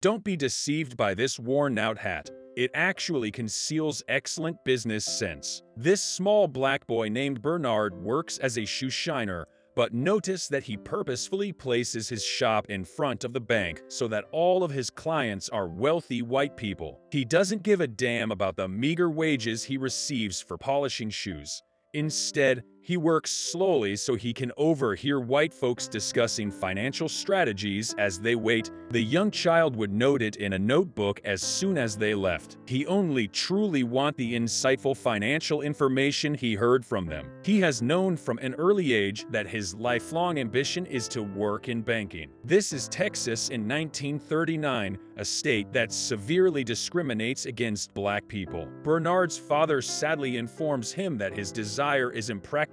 Don't be deceived by this worn-out hat. It actually conceals excellent business sense. This small black boy named Bernard works as a shoe shiner, but notice that he purposefully places his shop in front of the bank so that all of his clients are wealthy white people. He doesn't give a damn about the meager wages he receives for polishing shoes. Instead, he works slowly so he can overhear white folks discussing financial strategies as they wait. The young child would note it in a notebook as soon as they left. He only truly wants the insightful financial information he heard from them. He has known from an early age that his lifelong ambition is to work in banking. This is Texas in 1939, a state that severely discriminates against black people. Bernard's father sadly informs him that his desire is impractical,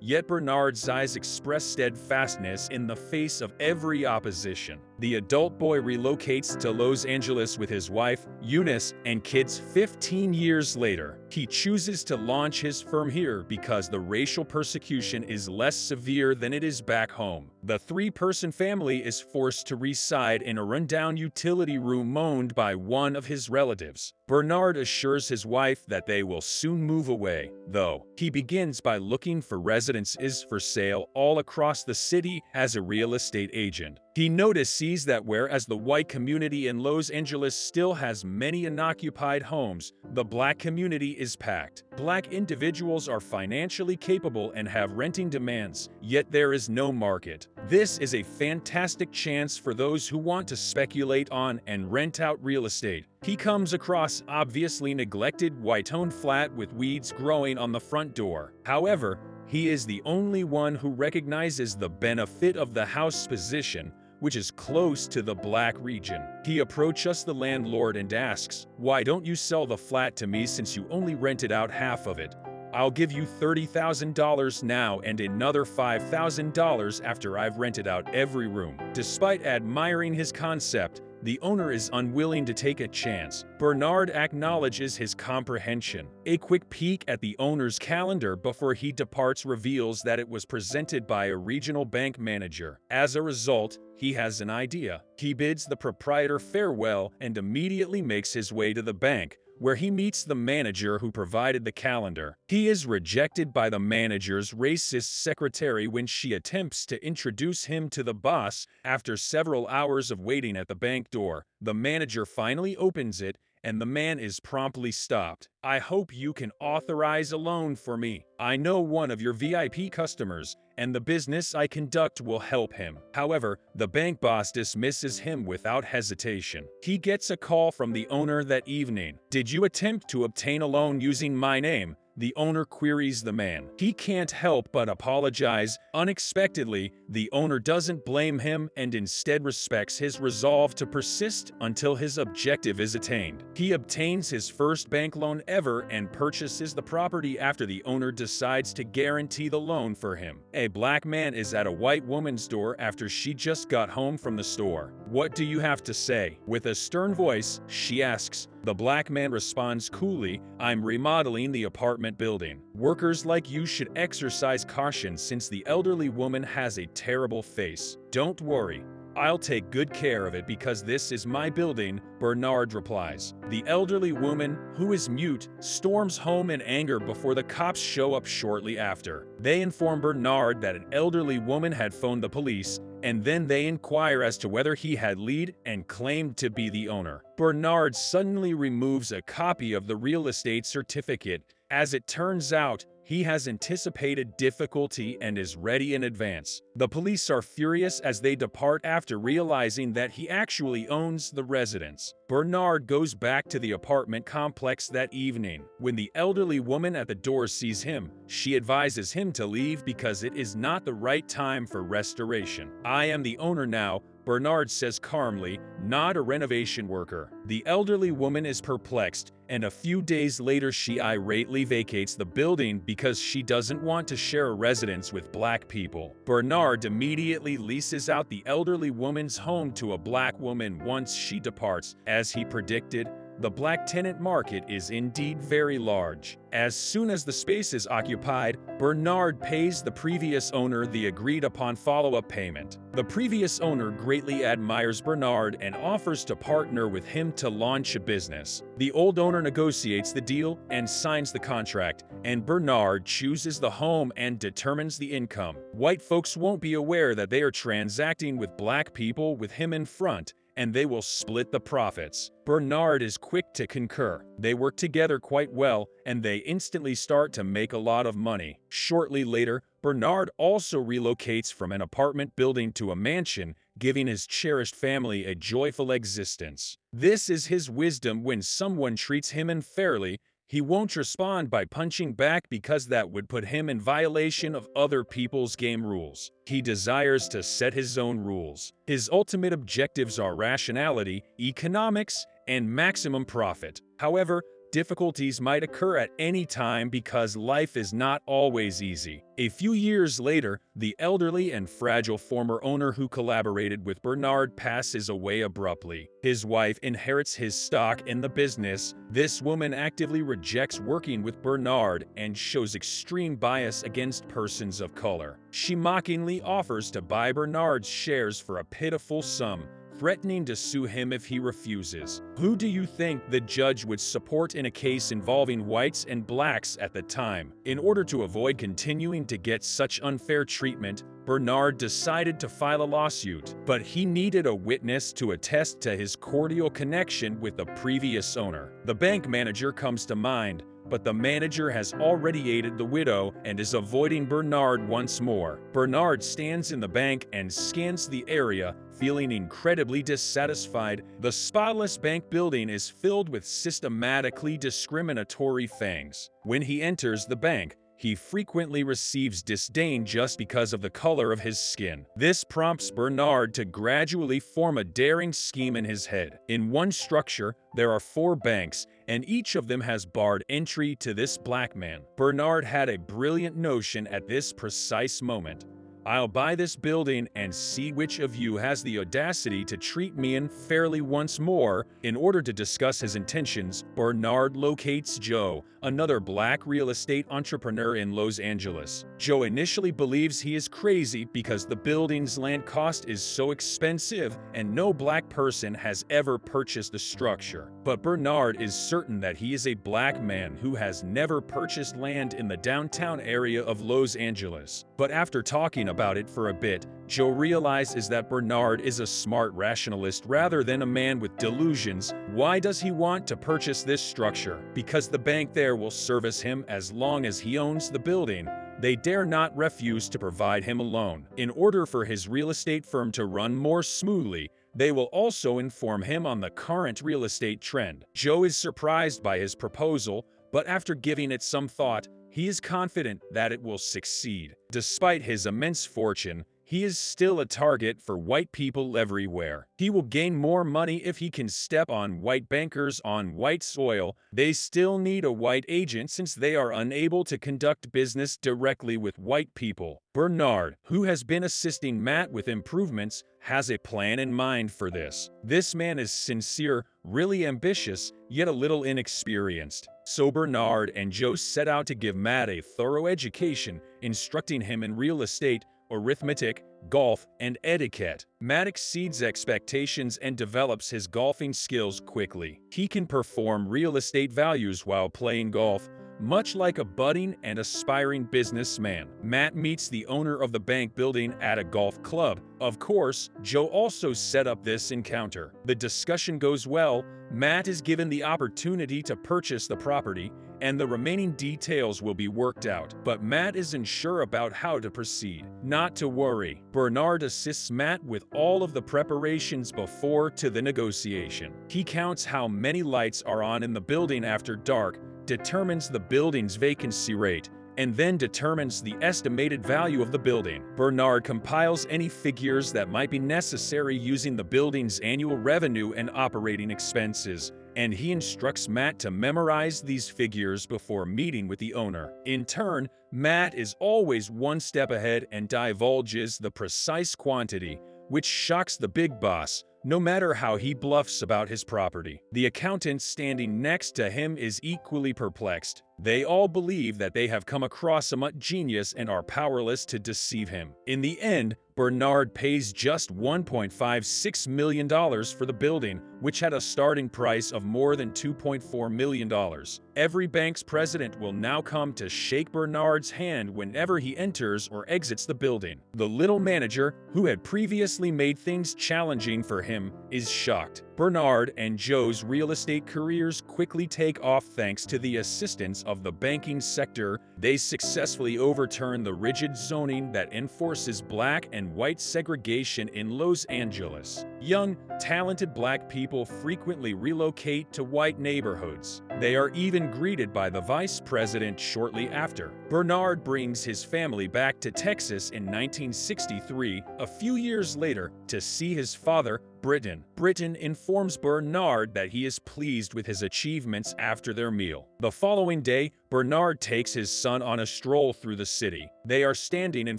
yet Bernard's eyes express steadfastness in the face of every opposition. The adult boy relocates to Los Angeles with his wife, Eunice, and kids 15 years later. He chooses to launch his firm here because the racial persecution is less severe than it is back home. The three-person family is forced to reside in a rundown utility room owned by one of his relatives. Bernard assures his wife that they will soon move away, though. He begins by looking for residences for sale all across the city as a real estate agent. He notices that whereas the white community in Los Angeles still has many unoccupied homes, the black community is packed. Black individuals are financially capable and have renting demands, yet there is no market. This is a fantastic chance for those who want to speculate on and rent out real estate. He comes across obviously neglected white-owned flat with weeds growing on the front door. However, he is the only one who recognizes the benefit of the house position, which is close to the black region. He approaches the landlord and asks, "Why don't you sell the flat to me since you only rented out half of it? I'll give you $30,000 now and another $5,000 after I've rented out every room." Despite admiring his concept, the owner is unwilling to take a chance. Bernard acknowledges his comprehension. A quick peek at the owner's calendar before he departs reveals that it was presented by a regional bank manager. As a result, he has an idea. He bids the proprietor farewell and immediately makes his way to the bank, where he meets the manager who provided the calendar. He is rejected by the manager's racist secretary when she attempts to introduce him to the boss. After several hours of waiting at the bank door, the manager finally opens it, and the man is promptly stopped. "I hope you can authorize a loan for me. I know one of your VIP customers, and the business I conduct will help him." However, the bank boss dismisses him without hesitation. He gets a call from the owner that evening. "Did you attempt to obtain a loan using my name?" The owner queries the man. He can't help but apologize. Unexpectedly, the owner doesn't blame him and instead respects his resolve to persist until his objective is attained. He obtains his first bank loan ever and purchases the property after the owner decides to guarantee the loan for him. A black man is at a white woman's door after she just got home from the store. "What do you have to say?" With a stern voice, she asks. The black man responds coolly, "I'm remodeling the apartment building. Workers like you should exercise caution since the elderly woman has a terrible face." "Don't worry. I'll take good care of it because this is my building," Bernard replies. The elderly woman, who is mute, storms home in anger before the cops show up shortly after. They inform Bernard that an elderly woman had phoned the police, and then they inquire as to whether he had lied and claimed to be the owner. Bernard suddenly removes a copy of the real estate certificate. As it turns out, he has anticipated difficulty and is ready in advance. The police are furious as they depart after realizing that he actually owns the residence. Bernard goes back to the apartment complex that evening. When the elderly woman at the door sees him, she advises him to leave because it is not the right time for restoration. "I am the owner now," Bernard says calmly, "not a renovation worker." The elderly woman is perplexed, and a few days later she irately vacates the building because she doesn't want to share a residence with black people. Bernard immediately leases out the elderly woman's home to a black woman once she departs. As he predicted, The black tenant market is indeed very large. As soon as the space is occupied, Bernard pays the previous owner the agreed-upon follow-up payment. The previous owner greatly admires Bernard and offers to partner with him to launch a business. The old owner negotiates the deal and signs the contract, and Bernard chooses the home and determines the income. White folks won't be aware that they are transacting with black people with him in front, and they will split the profits. Bernard is quick to concur. They work together quite well, and they instantly start to make a lot of money. Shortly later, Bernard also relocates from an apartment building to a mansion, giving his cherished family a joyful existence. This is his wisdom: when someone treats him unfairly, he won't respond by punching back because that would put him in violation of other people's game rules. He desires to set his own rules. His ultimate objectives are rationality, economics, and maximum profit. However, difficulties might occur at any time because life is not always easy. A few years later, the elderly and fragile former owner who collaborated with Bernard passes away abruptly. His wife inherits his stock in the business. This woman actively rejects working with Bernard and shows extreme bias against persons of color. She mockingly offers to buy Bernard's shares for a pitiful sum, threatening to sue him if he refuses. Who do you think the judge would support in a case involving whites and blacks at the time? In order to avoid continuing to get such unfair treatment, Bernard decided to file a lawsuit, but he needed a witness to attest to his cordial connection with the previous owner. The bank manager comes to mind, but the manager has already aided the widow and is avoiding Bernard once more. Bernard stands in the bank and scans the area, feeling incredibly dissatisfied. The spotless bank building is filled with systematically discriminatory fangs. When he enters the bank, he frequently receives disdain just because of the color of his skin. This prompts Bernard to gradually form a daring scheme in his head. In one structure, there are 4 banks, and each of them has barred entry to this black man. Bernard had a brilliant notion at this precise moment. I'll buy this building and see which of you has the audacity to treat me unfairly once more. In order to discuss his intentions, Bernard locates Joe, another black real estate entrepreneur in Los Angeles. Joe initially believes he is crazy because the building's land cost is so expensive and no black person has ever purchased the structure. But Bernard is certain that he is a black man who has never purchased land in the downtown area of Los Angeles. But after talking about it for a bit, Joe realizes that Bernard is a smart rationalist rather than a man with delusions. Why does he want to purchase this structure? Because the bank there will service him as long as he owns the building. They dare not refuse to provide him a loan. In order for his real estate firm to run more smoothly, they will also inform him on the current real estate trend. Joe is surprised by his proposal, but after giving it some thought, he is confident that it will succeed. Despite his immense fortune, he is still a target for white people everywhere. He will gain more money if he can step on white bankers on white soil. They still need a white agent since they are unable to conduct business directly with white people. Bernard, who has been assisting Matt with improvements, has a plan in mind for this. This man is sincere, really ambitious, yet a little inexperienced. So Bernard and Joe set out to give Matt a thorough education, instructing him in real estate, arithmetic, golf, and etiquette. Matt exceeds expectations and develops his golfing skills quickly. He can perform real estate values while playing golf, much like a budding and aspiring businessman. Matt meets the owner of the bank building at a golf club. Of course, Joe also set up this encounter. The discussion goes well. Matt is given the opportunity to purchase the property, and the remaining details will be worked out. But Matt isn't sure about how to proceed. Not to worry, Bernard assists Matt with all of the preparations before to the negotiation. He counts how many lights are on in the building after dark, determines the building's vacancy rate, and then determines the estimated value of the building. Bernard compiles any figures that might be necessary using the building's annual revenue and operating expenses, and he instructs Matt to memorize these figures before meeting with the owner. In turn, Matt is always one step ahead and divulges the precise quantity, which shocks the big boss, no matter how he bluffs about his property. The accountant standing next to him is equally perplexed. They all believe that they have come across a genius and are powerless to deceive him. In the end, Bernard pays just $1.56 million for the building, which had a starting price of more than $2.4 million. Every bank's president will now come to shake Bernard's hand whenever he enters or exits the building. The little manager, who had previously made things challenging for him, is shocked. Bernard and Joe's real estate careers quickly take off thanks to the assistance of the banking sector. They successfully overturn the rigid zoning that enforces black and white segregation in Los Angeles. Young, talented black people frequently relocate to white neighborhoods. They are even greeted by the vice president shortly after. Bernard brings his family back to Texas in 1963, a few years later, to see his father, Britton. Britton informs Bernard that he is pleased with his achievements after their meal. The following day, Bernard takes his son on a stroll through the city. They are standing in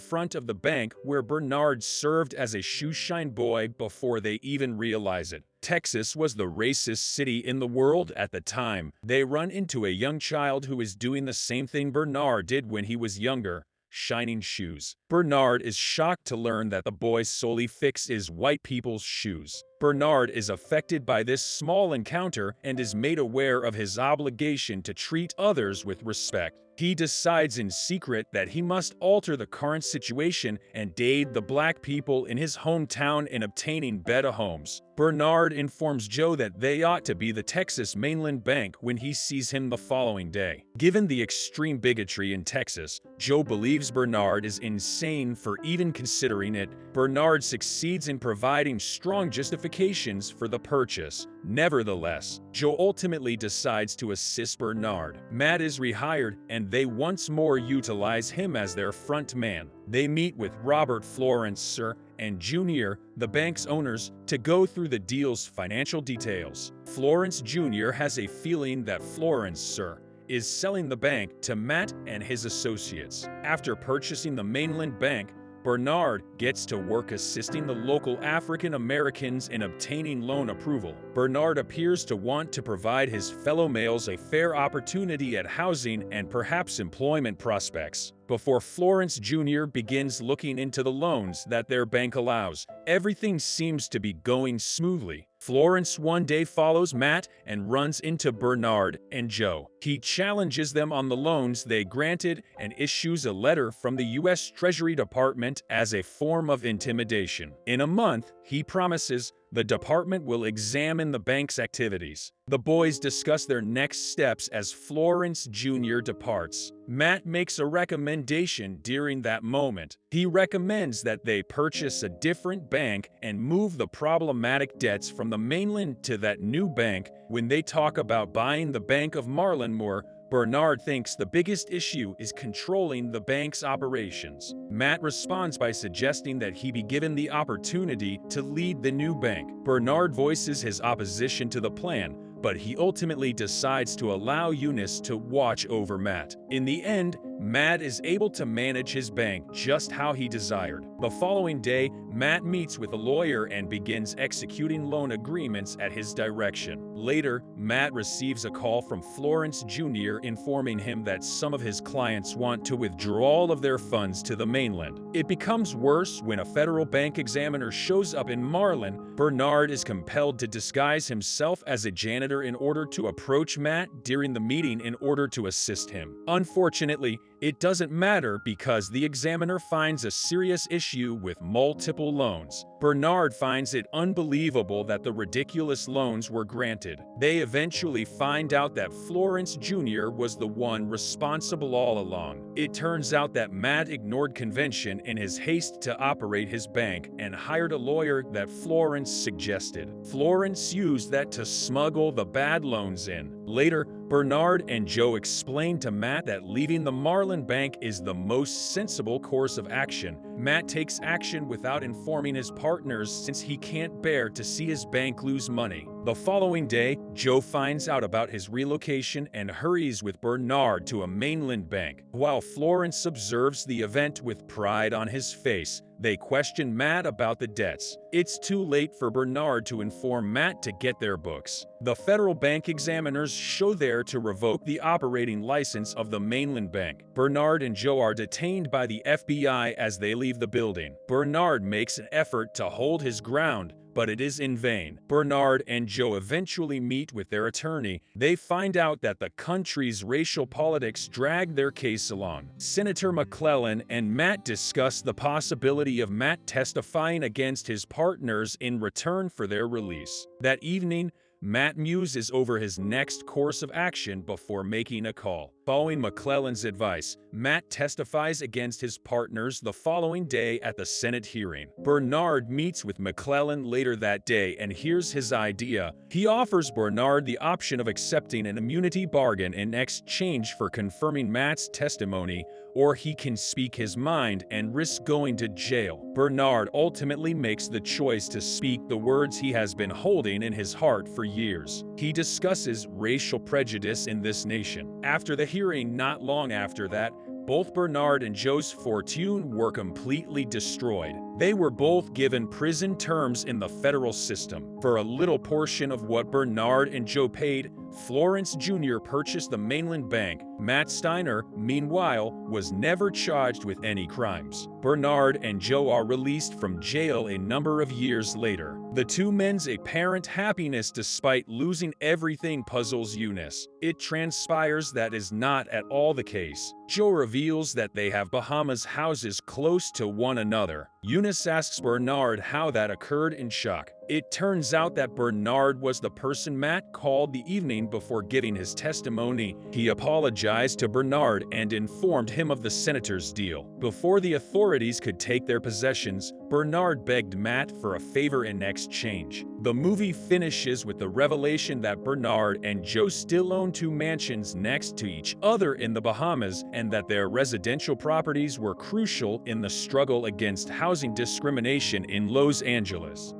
front of the bank where Bernard served as a shoeshine boy before they even realize it. Texas was the racist city in the world at the time. They run into a young child who is doing the same thing Bernard did when he was younger, shining shoes. Bernard is shocked to learn that the boy solely fixes white people's shoes. Bernard is affected by this small encounter and is made aware of his obligation to treat others with respect. He decides in secret that he must alter the current situation and aid the black people in his hometown in obtaining better homes. Bernard informs Joe that they ought to be the Texas Mainland Bank when he sees him the following day. Given the extreme bigotry in Texas, Joe believes Bernard is insane for even considering it. Bernard succeeds in providing strong justifications for the purchase. Nevertheless, Joe ultimately decides to assist Bernard. Matt is rehired, and they once more utilize him as their front man. They meet with Robert, Florence, Sr., and Jr., the bank's owners, to go through the deal's financial details. Florence Jr. has a feeling that Florence, Sr., is selling the bank to Matt and his associates. After purchasing the Mainland Bank, Bernard gets to work assisting the local African Americans in obtaining loan approval. Bernard appears to want to provide his fellow males a fair opportunity at housing and perhaps employment prospects. Before Florence Jr. begins looking into the loans that their bank allows, everything seems to be going smoothly. Florence one day follows Matt and runs into Bernard and Joe. He challenges them on the loans they granted and issues a letter from the U.S. Treasury Department as a form of intimidation. In a month, he promises the department will examine the bank's activities. The boys discuss their next steps as Florence Jr. departs. Matt makes a recommendation during that moment. He recommends that they purchase a different bank and move the problematic debts from the mainland to that new bank. When they talk about buying the Bank of Marlinmore, Bernard thinks the biggest issue is controlling the bank's operations. Matt responds by suggesting that he be given the opportunity to lead the new bank. Bernard voices his opposition to the plan, but he ultimately decides to allow Eunice to watch over Matt. In the end, Matt is able to manage his bank just how he desired. The following day, Matt meets with a lawyer and begins executing loan agreements at his direction. Later, Matt receives a call from Florence Jr. informing him that some of his clients want to withdraw all of their funds to the mainland. It becomes worse when a federal bank examiner shows up in Marlin. Bernard is compelled to disguise himself as a janitor in order to approach Matt during the meeting in order to assist him. Unfortunately, it doesn't matter because the examiner finds a serious issue with multiple loans. Bernard finds it unbelievable that the ridiculous loans were granted. They eventually find out that Florence Jr. was the one responsible all along. It turns out that Matt ignored convention in his haste to operate his bank and hired a lawyer that Florence suggested. Florence used that to smuggle the bad loans in. Later, Bernard and Joe explain to Matt that leaving the Marlin Bank is the most sensible course of action. Matt takes action without informing his partners since he can't bear to see his bank lose money. The following day, Joe finds out about his relocation and hurries with Bernard to a mainland bank. While Florence observes the event with pride on his face, they question Matt about the debts. It's too late for Bernard to inform Matt to get their books. The federal bank examiners show there to revoke the operating license of the mainland bank. Bernard and Joe are detained by the FBI as they leave the building. Bernard makes an effort to hold his ground, but it is in vain. Bernard and Joe eventually meet with their attorney. They find out that the country's racial politics drag their case along. Senator McClellan and Matt discuss the possibility of Matt testifying against his partners in return for their release. That evening, Matt muses over his next course of action before making a call. Following McClellan's advice, Matt testifies against his partners the following day at the Senate hearing. Bernard meets with McClellan later that day and hears his idea. He offers Bernard the option of accepting an immunity bargain in exchange for confirming Matt's testimony, or he can speak his mind and risk going to jail. Bernard ultimately makes the choice to speak the words he has been holding in his heart for years. He discusses racial prejudice in this nation. After the hearing, not long after that, both Bernard and Joe's fortune were completely destroyed. They were both given prison terms in the federal system. For a little portion of what Bernard and Joe paid, Florence Jr. purchased the mainland bank. Matt Steiner, meanwhile, was never charged with any crimes. Bernard and Joe are released from jail a number of years later. The two men's apparent happiness despite losing everything puzzles Eunice. It transpires that is not at all the case. Joe reveals that they have Bahamas houses close to one another. Eunice asks Bernard how that occurred in shock. It turns out that Bernard was the person Matt called the evening before giving his testimony. He apologized to Bernard and informed him of the senator's deal. Before the authorities could take their possessions, Bernard begged Matt for a favor in exchange. The movie finishes with the revelation that Bernard and Joe still own two mansions next to each other in the Bahamas and that their residential properties were crucial in the struggle against housing discrimination in Los Angeles.